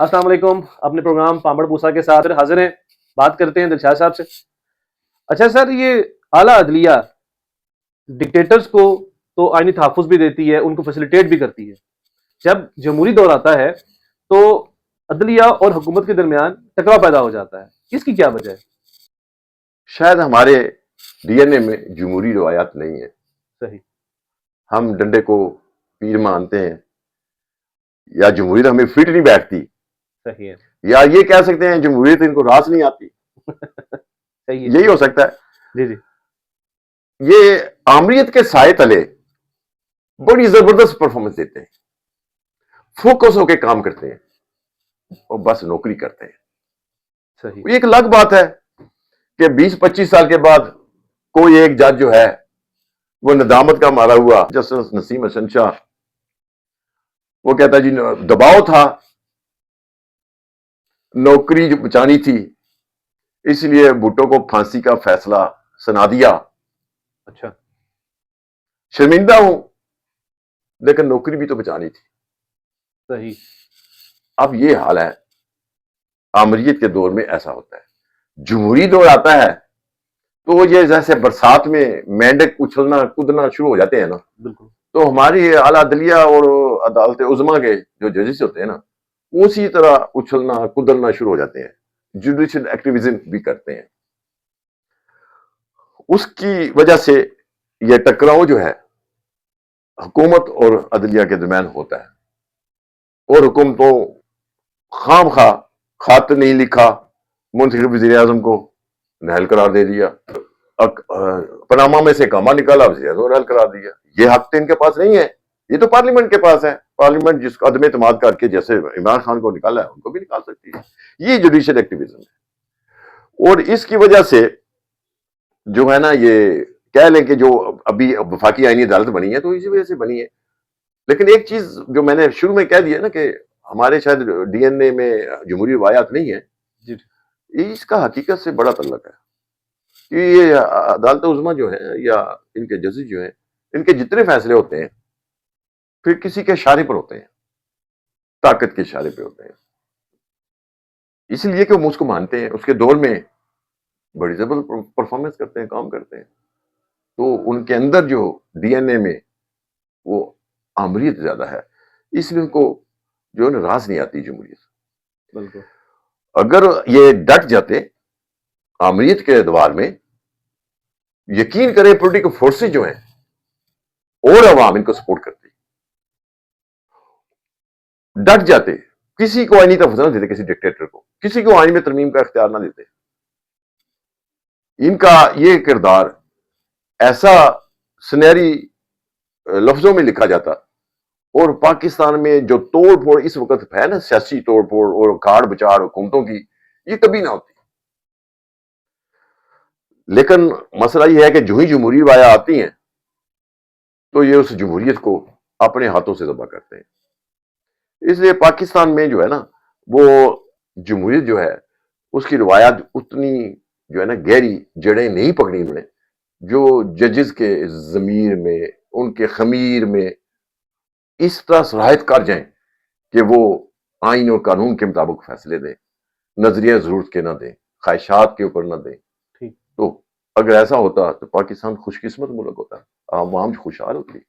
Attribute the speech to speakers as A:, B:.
A: السلام علیکم. اپنے پروگرام پامبڑ پوسا کے ساتھ حاضر ہیں. بات کرتے ہیں دلشاد صاحب سے. اچھا سر, یہ اعلیٰ عدلیہ ڈکٹیٹرز کو تو آئینی تحفظ بھی دیتی ہے, ان کو فیسیلیٹیٹ بھی کرتی ہے. جب جمہوری دور آتا ہے تو عدلیہ اور حکومت کے درمیان ٹکراؤ پیدا ہو جاتا ہے. اس کی کیا وجہ ہے؟
B: شاید ہمارے ڈی این اے میں جمہوری روایات نہیں ہیں.
A: صحیح.
B: ہم ڈنڈے کو پیر مانتے ہیں, یا جمہوریت ہمیں فٹ نہیں بیٹھتی,
A: صحیح ہے.
B: یا یہ کہہ سکتے ہیں جمہوریت ان کو راس نہیں آتی.
A: صحیح ہے.
B: یہی ہو سکتا ہے.
A: جی جی.
B: یہ آمریت کے سائے تلے بڑی زبردست پرفارمنس دیتے ہیں, فوکس ہو کے کام کرتے ہیں اور بس نوکری کرتے ہیں.
A: صحیح.
B: یہ ایک الگ بات ہے کہ 20-25 سال کے بعد کوئی ایک جج جو ہے وہ ندامت کا مارا ہوا, جسٹس نسیم حسن شاہ, وہ کہتا جی دباؤ تھا, نوکری جو بچانی تھی, اس لیے بھٹو کو پھانسی کا فیصلہ سنا دیا.
A: اچھا.
B: شرمندہ ہوں, لیکن نوکری بھی تو بچانی تھی.
A: صحیح.
B: اب یہ حال ہے, آمریت کے دور میں ایسا ہوتا ہے. جمہوری دور آتا ہے تو یہ جیسے برسات میں مینڈک اچھلنا کودنا شروع ہو جاتے ہیں نا,
A: بالکل.
B: تو ہماری اعلیٰ عدلیہ اور عدالت عظمیٰ کے جو ججز ہوتے ہیں نا, اسی طرح اچھلنا کودنا شروع ہو جاتے ہیں, جوڈیشل ایکٹیویزم بھی کرتے ہیں. اس کی وجہ سے یہ ٹکراؤ جو ہے حکومت اور عدلیہ کے درمیان ہوتا ہے, اور حکومتوں خام خواہ خط نہیں لکھا, منتخب وزیر اعظم کو نااہل قرار دے دیا, پاناما میں سے کاما نکالا, وزیر اعظم نااہل قرار دیا. یہ حق تو ان کے پاس نہیں ہے, یہ تو پارلیمنٹ کے پاس ہے. پارلیمنٹ جس کو عدم اعتماد کر کے جیسے عمران خان کو نکالا ہے ان کو بھی نکال سکتی ہے. یہ جوڈیشل ایکٹیویزم ہے. اور اس کی وجہ سے جو ہے نا, یہ کہہ لیں کہ جو ابھی وفاقی آئینی عدالت بنی ہے تو اسی وجہ سے بنی ہے. لیکن ایک چیز جو میں نے شروع میں کہہ دیا نا کہ ہمارے شاید ڈی این اے میں جمہوری روایات نہیں ہے, اس کا حقیقت سے بڑا تعلق ہے. کہ یہ عدالت عظمیٰ جو ہے یا ان کے ججز جو ہیں, ان کے جتنے فیصلے ہوتے ہیں پھر کسی کے اشارے پر ہوتے ہیں, طاقت کے اشارے پہ ہوتے ہیں. اس لیے کہ وہ اس کو مانتے ہیں, اس کے دور میں بڑی زبردست پرفارمنس کرتے ہیں, کام کرتے ہیں. تو ان کے اندر جو ڈی این اے میں وہ آمریت زیادہ ہے, اس لیے ان کو جو ہے راس نہیں آتی جمہوریت.
A: بالکل.
B: اگر یہ ڈٹ جاتے آمریت کے ادوار میں, یقین کریں پولیٹیکل فورسز جو ہیں اور عوام ان کو سپورٹ کرتی, ڈٹ جاتے, کسی کو آئینی تحفظ نہ دیتے, کسی ڈکٹیٹر کو کسی کو آئین میں ترمیم کا اختیار نہ دیتے. ان کا یہ کردار ایسا سنہری لفظوں میں لکھا جاتا, اور پاکستان میں جو توڑ پھوڑ اس وقت ہے نا, سیاسی توڑ پھوڑ اور کاڑ بچاڑ حکومتوں کی, یہ کبھی نہ ہوتی. لیکن مسئلہ یہ ہے کہ جو ہی جمہوری روایات آتی ہیں تو یہ اس جمہوریت کو اپنے ہاتھوں سے ذبح کرتے ہیں. اس لیے پاکستان میں جو ہے نا, وہ جمہوریت جو ہے اس کی روایات اتنی جو ہے نا گہری جڑیں نہیں پکڑی انہوں نے, جو ججز کے ضمیر میں, ان کے خمیر میں اس طرح صلاحیت کر جائیں کہ وہ آئین اور قانون کے مطابق فیصلے دیں, نظریہ ضرورت کے نہ دیں, خواہشات کے اوپر نہ دیں. تو اگر ایسا ہوتا تو پاکستان خوش قسمت ملک ہوتا, عوام خوشحال ہوتی.